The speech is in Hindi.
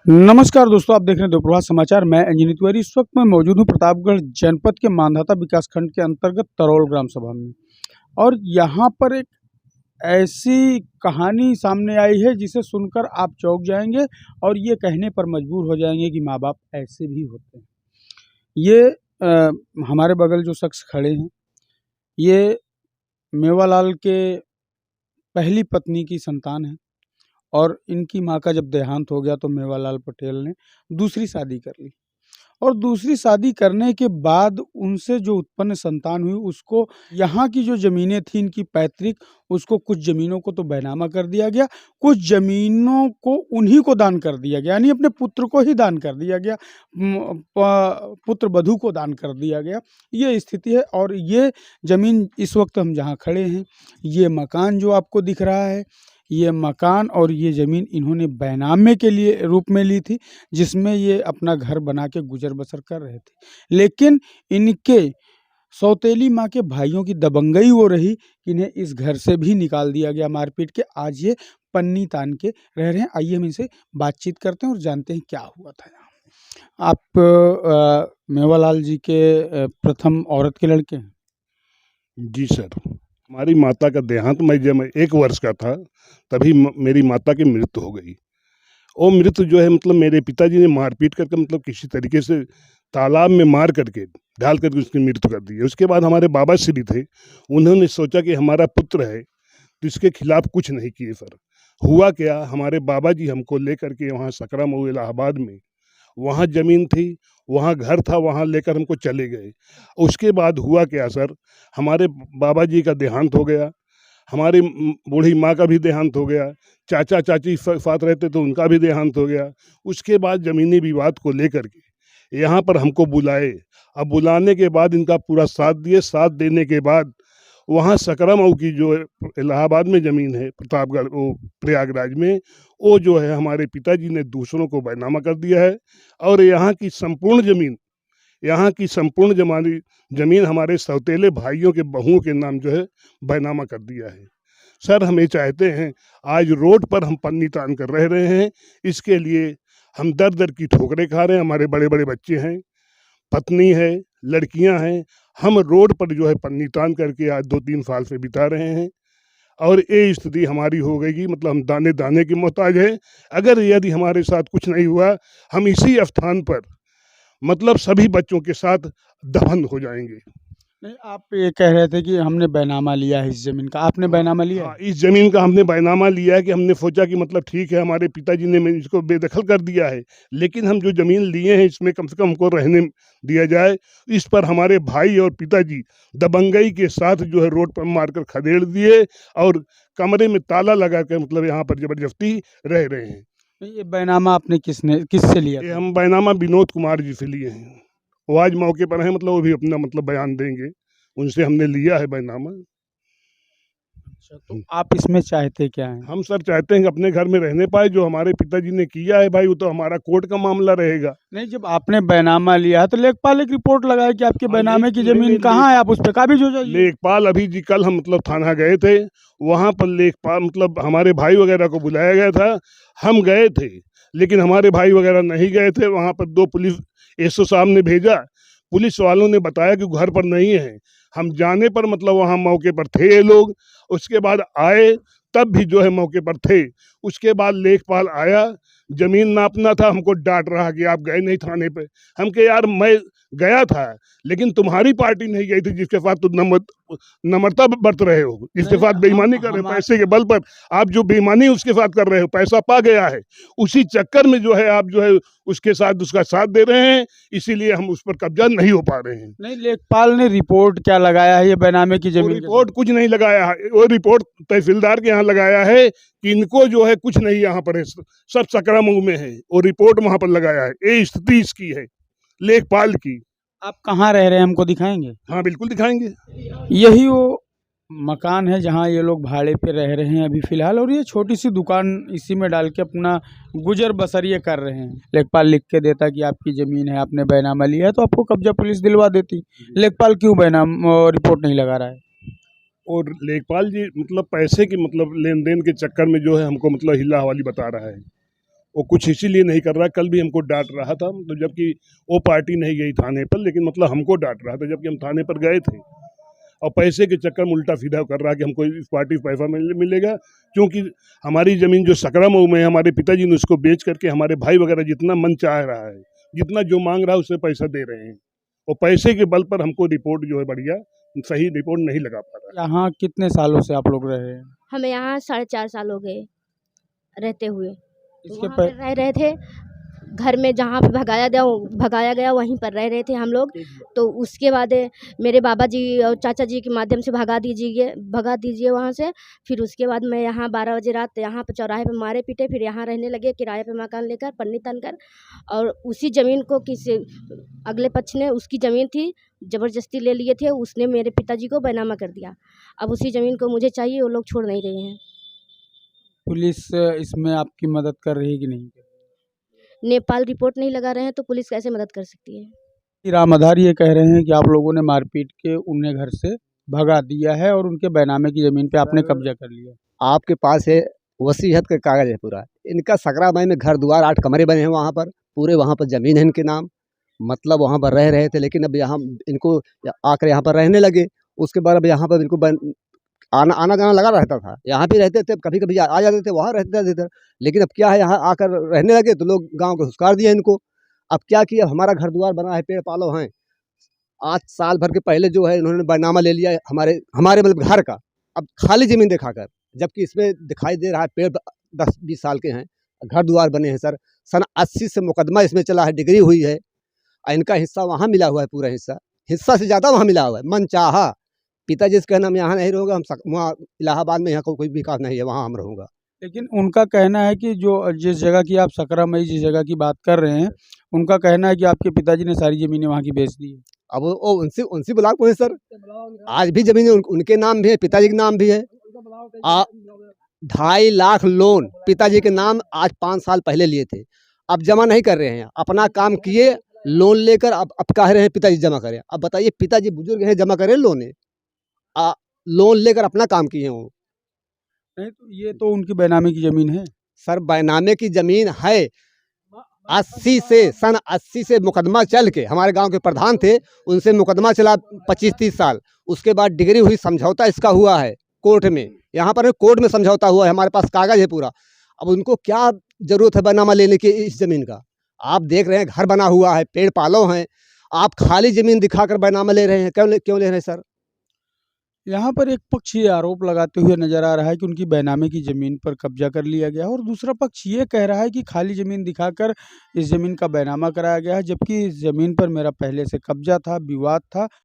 नमस्कार दोस्तों, आप देख रहे हैं दोपहर समाचार। मैं अंजनी तिवारी इस वक्त मैं मौजूद हूँ प्रतापगढ़ जनपद के मांधाता विकासखंड के अंतर्गत तरोल ग्राम सभा में। और यहाँ पर एक ऐसी कहानी सामने आई है जिसे सुनकर आप चौंक जाएंगे और ये कहने पर मजबूर हो जाएंगे कि माँ बाप ऐसे भी होते हैं। ये हमारे बगल जो शख्स खड़े हैं, ये मेवालाल के पहली पत्नी की संतान है। और इनकी माँ का जब देहांत हो गया तो मेवालाल पटेल ने दूसरी शादी कर ली। और दूसरी शादी करने के बाद उनसे जो उत्पन्न संतान हुई उसको यहाँ की जो ज़मीनें थी इनकी पैतृक, उसको कुछ ज़मीनों को तो बैनामा कर दिया गया, कुछ ज़मीनों को उन्हीं को दान कर दिया गया, यानी अपने पुत्र को ही दान कर दिया गया, पुत्र वधू को दान कर दिया गया। ये स्थिति है। और ये ज़मीन इस वक्त हम जहाँ खड़े हैं, ये मकान जो आपको दिख रहा है, ये मकान और ये ज़मीन इन्होंने बैनामे के लिए रूप में ली थी, जिसमें ये अपना घर बना के गुजर बसर कर रहे थे। लेकिन इनके सौतेली माँ के भाइयों की दबंगई वो रही कि इन्हें इस घर से भी निकाल दिया गया मारपीट के। आज ये पन्नी तान के रह रहे हैं। आइए हम इनसे बातचीत करते हैं और जानते हैं क्या हुआ था यहाँ। आप मेवालाल जी के प्रथम औरत के लड़के हैं? जी सर, हमारी माता का देहांत जब मैं 1 वर्ष का था तभी मेरी माता की मृत्यु हो गई। वो मृत्यु जो है मतलब मेरे पिताजी ने मारपीट करके मतलब किसी तरीके से तालाब में मार करके डाल करके उसकी मृत्यु कर दी है। उसके बाद हमारे बाबा श्री थे, उन्होंने सोचा कि हमारा पुत्र है तो इसके खिलाफ कुछ नहीं किए सर। हुआ क्या, हमारे बाबा जी हमको लेकर के वहाँ सकरा मऊ इलाहाबाद में वहाँ ज़मीन थी, वहाँ घर था, वहाँ लेकर हमको चले गए। उसके बाद हुआ क्या सर, हमारे बाबा जी का देहांत हो गया, हमारी बूढ़ी माँ का भी देहांत हो गया, चाचा चाची साथ रहते तो उनका भी देहांत हो गया। उसके बाद ज़मीनी विवाद को लेकर के यहाँ पर हमको बुलाए। अब बुलाने के बाद इनका पूरा साथ दिए। साथ देने के बाद वहाँ सकरा मऊ की जो इलाहाबाद में ज़मीन है, प्रतापगढ़ वो प्रयागराज में, वो जो है हमारे पिताजी ने दूसरों को बैनामा कर दिया है। और यहाँ की संपूर्ण ज़मीन हमारे सौतेले भाइयों के बहुओं के नाम जो है बैनामा कर दिया है। सर हम ये चाहते हैं, आज रोड पर हम पन्नी तान कर रह रहे हैं, इसके लिए हम दर दर की ठोकरें खा रहे हैं। हमारे बड़े बड़े बच्चे हैं, पत्नी है, लड़कियां हैं, हम रोड पर जो है पन्नी तान करके आज 2-3 साल से बिता रहे हैं। और ये स्थिति हमारी हो गई कि मतलब हम दाने दाने के मोहताज हैं। अगर यदि हमारे साथ कुछ नहीं हुआ, हम इसी स्थान पर मतलब सभी बच्चों के साथ दफन हो जाएंगे। नहीं, आप ये कह रहे थे कि हमने बैनामा लिया है इस ज़मीन का। आपने बैनामा लिया है? हाँ, इस ज़मीन का हमने बैनामा लिया है कि हमने सोचा कि मतलब ठीक है, हमारे पिताजी ने इसको बेदखल कर दिया है, लेकिन हम जो ज़मीन लिए हैं इसमें कम से कम हमको रहने दिया जाए। इस पर हमारे भाई और पिताजी दबंगई के साथ जो है रोड पर मारकर खदेड़ दिए और कमरे में ताला लगा कर मतलब यहाँ पर ज़बरदस्ती रह रहे हैं। ये बैनामा आपने किससे लिया ये था? हम बैनामा विनोद कुमार जी से लिए हैं। वो आज मौके पर हैं, मतलब वो भी अपना मतलब बयान देंगे। उनसे हमने लिया है बैनामा। अच्छा, तो आप इसमें चाहते क्या हैं? हम सर चाहते हैं कि अपने घर में रहने पाए। जो हमारे पिताजी ने किया है भाई, वो तो हमारा कोर्ट का मामला रहेगा। नहीं, जब आपने बैनामा लिया है तो लेखपाल एक रिपोर्ट लगाए कि आपके हाँ, बैनामे की नहीं, ज़मीन नहीं, कहाँ है, आप उस पे काबिज हो जाइए। लेखपाल अभी जी कल हम मतलब थाना गए थे, वहाँ पर लेखपाल मतलब हमारे भाई वगैरह को बुलाया गया था। हम गए थे, लेकिन हमारे भाई वगैरह नहीं गए थे। वहाँ पर 2 पुलिस एसओ साहब ने भेजा। पुलिस वालों ने बताया कि घर पर नहीं है। हम जाने पर मतलब वहाँ मौके पर थे ये लोग। उसके बाद आए तब भी जो है मौके पर थे। उसके बाद लेखपाल आया, ज़मीन नापना था, हमको डांट रहा कि आप गए नहीं थाने पे। हम कहे यार मैं गया था, लेकिन तुम्हारी पार्टी नहीं गई थी जिसके साथ तुम नम्रता बरत रहे हो, जिसके साथ बेईमानी कर रहे हो। पैसे के बल पर आप जो बेईमानी उसके साथ कर रहे हो, पैसा पा गया है, उसी चक्कर में जो है आप जो है उसके साथ उसका साथ दे रहे हैं, इसीलिए हम उस पर कब्जा नहीं हो पा रहे हैं। नहीं, लेखपाल ने रिपोर्ट क्या लगाया है ये बैनामे की वो ज़मीन के रिपोर्ट कुछ नहीं लगाया है। वो रिपोर्ट तहसीलदार के यहाँ लगाया है कि इनको जो है कुछ नहीं यहाँ पर है, सब सकरा मऊ में है। वो रिपोर्ट वहाँ पर लगाया है। ये स्थिति इसकी है लेखपाल की। आप कहाँ रह रहे हैं, हमको दिखाएंगे? हाँ बिल्कुल दिखाएंगे। यही वो मकान है जहाँ ये लोग भाड़े पे रह रहे हैं अभी फ़िलहाल, और ये छोटी सी दुकान इसी में डाल के अपना गुजर बसर ये कर रहे हैं। लेखपाल लिख के देता कि आपकी ज़मीन है, आपने बैनामा लिया है, तो आपको कब्जा पुलिस दिलवा देती। लेखपाल क्यों रिपोर्ट नहीं लगा रहा है? और लेखपाल जी मतलब पैसे की मतलब लेन देन के चक्कर में जो है हमको मतलब हिला हवाली बता रहा है। वो कुछ इसीलिए नहीं कर रहा। कल भी हमको डांट रहा था, तो जबकि वो पार्टी नहीं गई थाने पर, लेकिन मतलब हमको डांट रहा था जबकि हम थाने पर गए थे। और पैसे के चक्कर में उल्टा सीधा कर रहा कि हमको इस पार्टी से पैसा मिलेगा, क्योंकि हमारी ज़मीन जो सकरा मऊ में है, हमारे पिताजी ने उसको बेच करके हमारे भाई वगैरह जितना मन चाह रहा है, जितना जो मांग रहा है उससे पैसा दे रहे हैं। और पैसे के बल पर हमको रिपोर्ट जो है बढ़िया सही रिपोर्ट नहीं लगा पा रहा है। यहाँ कितने सालों से आप लोग रहे हैं? हमें यहाँ 4.5 साल हो गए रहते हुए। तो इसके वहाँ पर रह रहे थे, घर में जहाँ पे भगाया गया वहीं पर रह रहे थे हम लोग। तो उसके बाद मेरे बाबा जी और चाचा जी के माध्यम से भगा दीजिए वहाँ से। फिर उसके बाद मैं यहाँ 12 बजे रात यहाँ पे चौराहे पे मारे पीटे, फिर यहाँ रहने लगे किराए पे मकान लेकर पन्नी तन कर। और उसी ज़मीन को किसी अगले पक्ष ने, उसकी ज़मीन थी, ज़बरदस्ती ले लिए थे, उसने मेरे पिताजी को बैनामा कर दिया। अब उसी ज़मीन को मुझे चाहिए, वो लोग छोड़ नहीं रहे हैं। पुलिस इसमें आपकी मदद कर रही है कि नहीं? नेपाल रिपोर्ट नहीं लगा रहे हैं तो पुलिस कैसे मदद कर सकती है? राम आधार ये कह रहे हैं कि आप लोगों ने मारपीट के उन्हें घर से भगा दिया है और उनके बैनामे की ज़मीन पे आपने कब्जा कर लिया। आपके पास है वसीयत का कागज़ है पूरा। इनका सकरा मई में घर द्वार 8 कमरे बने हैं वहाँ पर, पूरे वहाँ पर ज़मीन है इनके नाम, मतलब वहाँ पर रह रहे थे। लेकिन अब यहाँ इनको आकर यहाँ पर रहने लगे। उसके बाद अब यहाँ पर इनको आना जाना लगा रहता था। यहाँ भी रहते थे, कभी कभी आ जाते थे, वहाँ रहते थे इधर। लेकिन अब क्या है, यहाँ आकर रहने लगे तो लोग गाँव को हुस्कार दिया इनको। अब क्या किया, हमारा घर द्वार बना है, पेड़ पालो हैं। आज साल भर के पहले जो है इन्होंने बैनामा ले लिया है हमारे मतलब घर का, अब खाली ज़मीन दिखाकर, जबकि इसमें दिखाई दे रहा है पेड़ 10-20 साल के हैं, घर द्वार बने हैं। सर सन 80 से मुकदमा इसमें चला है, डिग्री हुई है। इनका हिस्सा वहाँ मिला हुआ है, पूरा हिस्सा से ज़्यादा वहाँ मिला हुआ है। मन चाहा पिताजी से कहना हम यहाँ नहीं रहूँगा, हम वहाँ इलाहाबाद में, यहाँ कोई विकास नहीं है, वहाँ हम रहूँगा। लेकिन उनका कहना है कि जो जिस जगह की आप सकरामई जिस जगह की बात कर रहे हैं, उनका कहना है कि आपके पिताजी ने सारी ज़मीनें वहाँ की बेच दी है। अब वो उनसे बुला को है सर, आज भी ज़मीनें उनके नाम भी है, पिताजी के नाम भी है। 2.5 लाख लोन पिताजी के नाम आज 5 साल पहले लिए थे, अब जमा नहीं कर रहे हैं। अपना काम किए, लोन लेकर अब कह रहे हैं पिताजी जमा करें। अब बताइए, पिताजी बुजुर्ग हैं, जमा करें लोन लेकर अपना काम किए वो। नहीं तो ये तो उनकी बैनामे की ज़मीन है। सर बैनामे की ज़मीन है। 80 से सन 80 से मुकदमा चल के, हमारे गांव के प्रधान थे, उनसे मुकदमा चला 25-30 साल। उसके बाद डिग्री हुई, समझौता इसका हुआ है कोर्ट में। यहाँ पर कोर्ट में समझौता हुआ है, हमारे पास कागज़ है पूरा। अब उनको क्या ज़रूरत है बैनामा लेने की इस ज़मीन का? आप देख रहे हैं घर बना हुआ है, पेड़ पालो हैं, आप खाली ज़मीन दिखाकर बैनामा ले रहे हैं। क्यों ले रहे हैं सर? यहाँ पर एक पक्ष ये आरोप लगाते हुए नजर आ रहा है कि उनकी बैनामे की ज़मीन पर कब्जा कर लिया गया है, और दूसरा पक्ष ये कह रहा है कि खाली ज़मीन दिखाकर इस ज़मीन का बैनामा कराया गया है, जबकि इस ज़मीन पर मेरा पहले से कब्जा था, विवाद था।